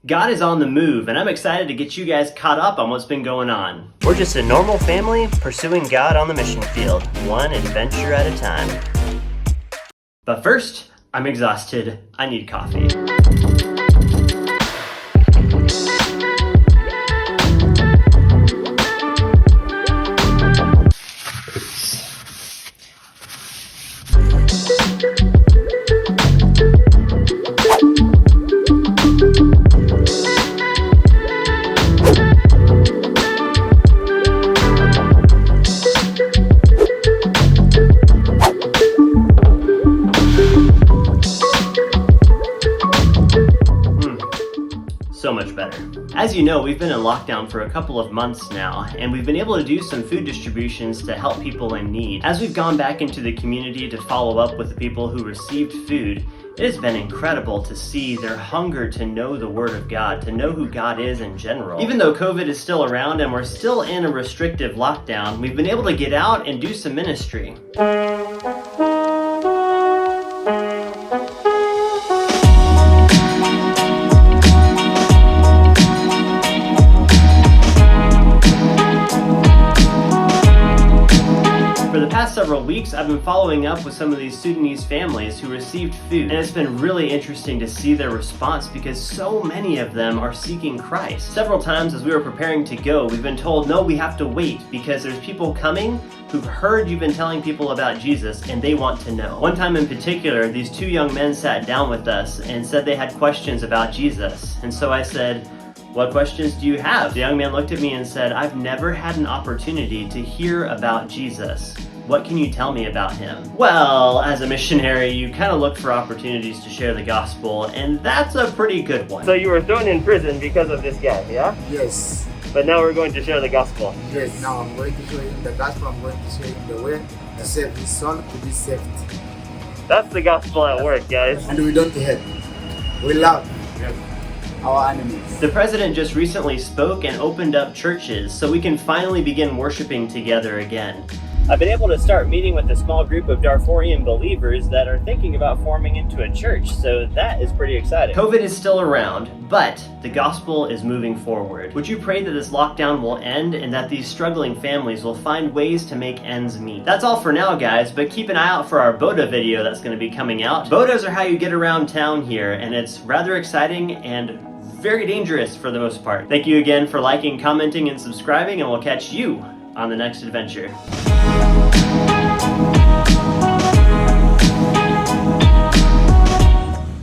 God is on the move, and I'm excited to get you guys caught up on what's been going on. We're just a normal family pursuing God on the mission field, one adventure at a time. But first, I'm exhausted. I need coffee. So much better. As you know, we've been in lockdown for a couple of months now, and we've been able to do some food distributions to help people in need. As we've gone back into the community to follow up with the people who received food, it has been incredible to see their hunger to know the Word of God, to know who God is in general. Even though COVID is still around and we're still in a restrictive lockdown, we've been able to get out and do some ministry. For the past several weeks, I've been following up with some of these Sudanese families who received food, and it's been really interesting to see their response because so many of them are seeking Christ. Several times as we were preparing to go, we've been told, no, we have to wait because there's people coming who've heard you've been telling people about Jesus and they want to know. One time in particular, these two young men sat down with us and said they had questions about Jesus. And so I said, what questions do you have? The young man looked at me and said, I've never had an opportunity to hear about Jesus. What can you tell me about him? Well, as a missionary, you kind of look for opportunities to share the gospel, and that's a pretty good one. So you were thrown in prison because of this guy, yeah? Yes. But now we're going to share the gospel. Yes, now I'm going to show him the gospel. I'm going to show him the way to save his soul to be saved. That's the gospel at work, guys. And we don't hate. We love our enemies. The president just recently spoke and opened up churches so we can finally begin worshiping together again. I've been able to start meeting with a small group of Darfurian believers that are thinking about forming into a church, so that is pretty exciting. COVID is still around, but the gospel is moving forward. Would you pray that this lockdown will end and that these struggling families will find ways to make ends meet? That's all for now, guys, but keep an eye out for our Boda video that's going to be coming out. Bodas are how you get around town here, and it's rather exciting and very dangerous for the most part. Thank you again for liking, commenting, and subscribing, and we'll catch you on the next adventure.